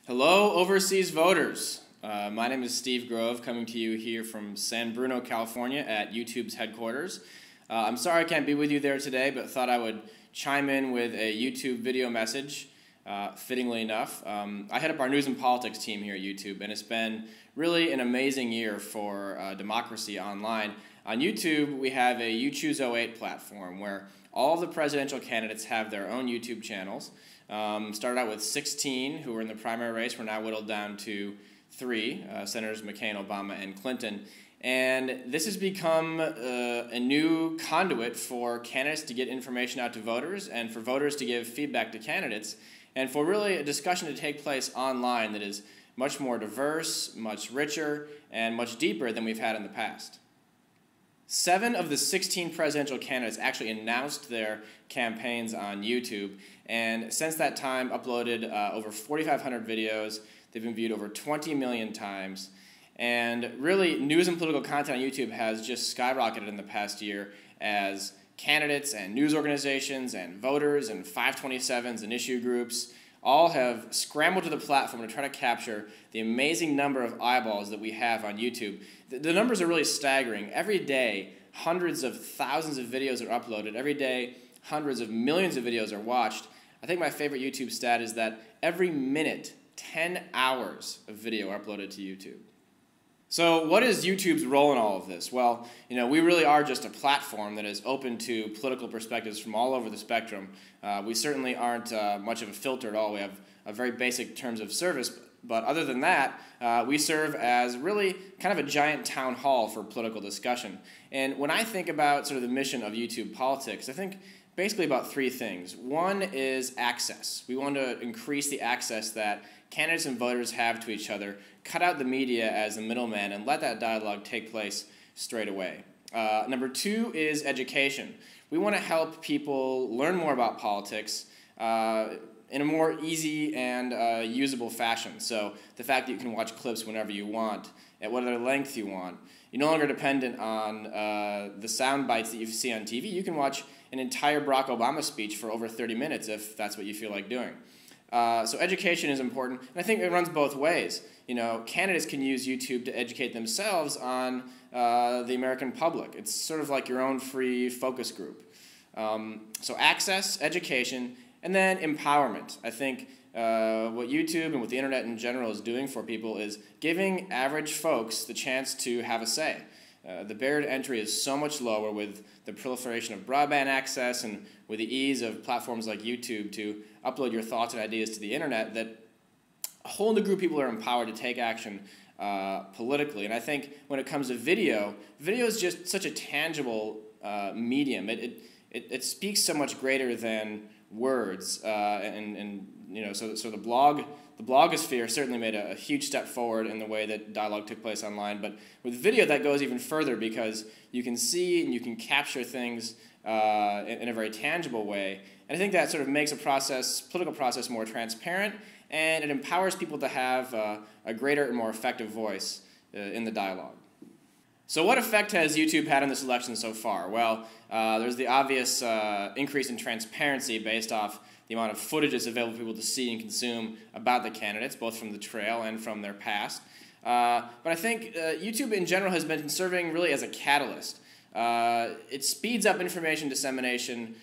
Hello, overseas voters. My name is Steve Grove, coming to you here from San Bruno, California at YouTube's headquarters. I'm sorry I can't be with you there today, but thought I would chime in with a YouTube video message, fittingly enough. I head up our news and politics team here at YouTube, and it's been really an amazing year for democracy online. On YouTube, we have a You Choose 08 platform where all of the presidential candidates have their own YouTube channels. Started out with 16 who were in the primary race. We're now whittled down to 3, Senators McCain, Obama, and Clinton. And this has become a new conduit for candidates to get information out to voters and for voters to give feedback to candidates and for really a discussion to take place online that is much more diverse, much richer, and much deeper than we've had in the past. 7 of the 16 presidential candidates actually announced their campaigns on YouTube, and since that time uploaded over 4,500 videos. They've been viewed over 20 million times, and really news and political content on YouTube has just skyrocketed in the past year as candidates and news organizations and voters and 527s and issue groups all have scrambled to the platform to try to capture the amazing number of eyeballs that we have on YouTube. The numbers are really staggering. Every day, hundreds of thousands of videos are uploaded. Every day, hundreds of millions of videos are watched. I think my favorite YouTube stat is that every minute, 10 hours of video are uploaded to YouTube. So what is YouTube's role in all of this? Well, we really are just a platform that is open to political perspectives from all over the spectrum. We certainly aren't much of a filter at all. We have a very basic terms of service, but other than that, we serve as really kind of a giant town hall for political discussion. And when I think about sort of the mission of YouTube Politics, I think basically about 3 things. One is access. We want to increase the access that candidates and voters have to each other, cut out the media as the middleman, and let that dialogue take place straight away. Number 2 is education. We want to help people learn more about politics in a more easy and usable fashion. So the fact that you can watch clips whenever you want, at whatever length you want. You're no longer dependent on the sound bites that you see on TV. You can watch an entire Barack Obama speech for over 30 minutes if that's what you feel like doing. So education is important, and I think it runs both ways. Candidates can use YouTube to educate themselves on the American public. It's sort of like your own free focus group. So access, education, and then empowerment. I think what YouTube and what the internet in general is doing for people is giving average folks the chance to have a say. The barrier to entry is so much lower with the proliferation of broadband access and with the ease of platforms like YouTube to upload your thoughts and ideas to the internet that a whole new group of people are empowered to take action politically. And I think when it comes to video is just such a tangible medium. It speaks so much greater than words, so the blogosphere certainly made a huge step forward in the way that dialogue took place online, but with video that goes even further because you can see and you can capture things in a very tangible way, and I think that sort of makes a political process more transparent, and it empowers people to have a greater and more effective voice in the dialogue. So what effect has YouTube had on this election so far? Well, there's the obvious increase in transparency based off the amount of footage that's available for people to see and consume about the candidates, both from the trail and from their past. But I think YouTube in general has been serving really as a catalyst. It speeds up information dissemination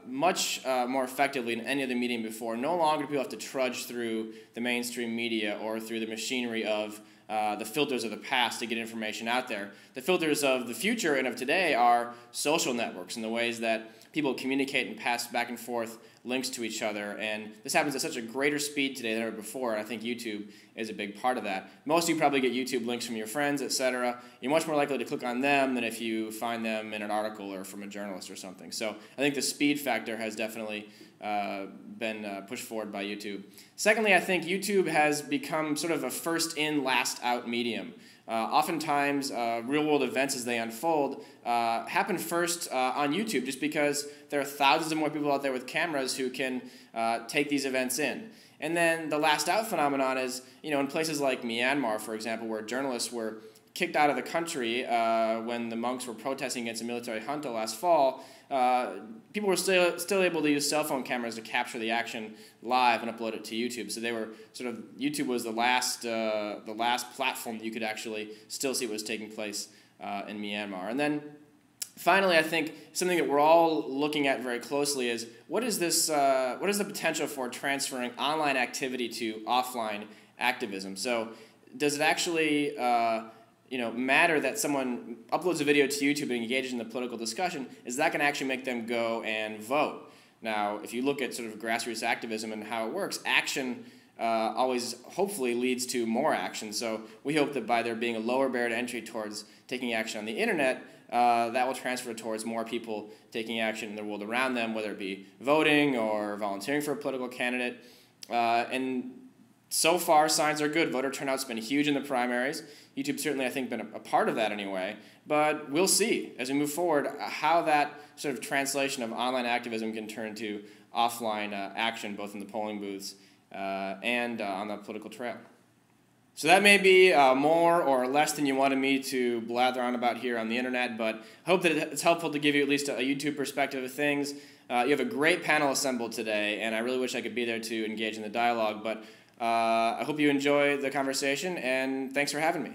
much more effectively than any other medium before. No longer do people have to trudge through the mainstream media or through the machinery of the filters of the past to get information out there. The filters of the future and of today are social networks and the ways that people communicate and pass back and forth links to each other, and this happens at such a greater speed today than ever before, and I think YouTube is a big part of that. Most of you probably get YouTube links from your friends, etc. You're much more likely to click on them than if you find them in an article or from a journalist or something. So I think the speed factor has definitely been pushed forward by YouTube. Secondly, I think YouTube has become sort of a first-in, last-out medium. Oftentimes, real-world events as they unfold happen first on YouTube just because there are thousands of more people out there with cameras who can take these events in. And then the last-out phenomenon is, in places like Myanmar, for example, where journalists were kicked out of the country when the monks were protesting against a military junta last fall, people were still able to use cell phone cameras to capture the action live and upload it to YouTube. So they were YouTube was the last platform that you could actually still see what was taking place in Myanmar. And then finally, I think something that we're all looking at very closely is what is the potential for transferring online activity to offline activism? So does it actually matter that someone uploads a video to YouTube and engages in the political discussion? Is that going to actually make them go and vote? Now, if you look at sort of grassroots activism and how it works, action always hopefully leads to more action. So we hope that by there being a lower barrier to entry towards taking action on the internet, that will transfer towards more people taking action in the world around them, whether it be voting or volunteering for a political candidate. And so far, signs are good. Voter turnout's been huge in the primaries. YouTube certainly, I think, been a part of that anyway. But we'll see, as we move forward, how that sort of translation of online activism can turn to offline action, both in the polling booths and on the political trail. So that may be more or less than you wanted me to blather on about here on the internet, but I hope that it's helpful to give you at least a YouTube perspective of things. You have a great panel assembled today, and I really wish I could be there to engage in the dialogue, but I hope you enjoy the conversation, and thanks for having me.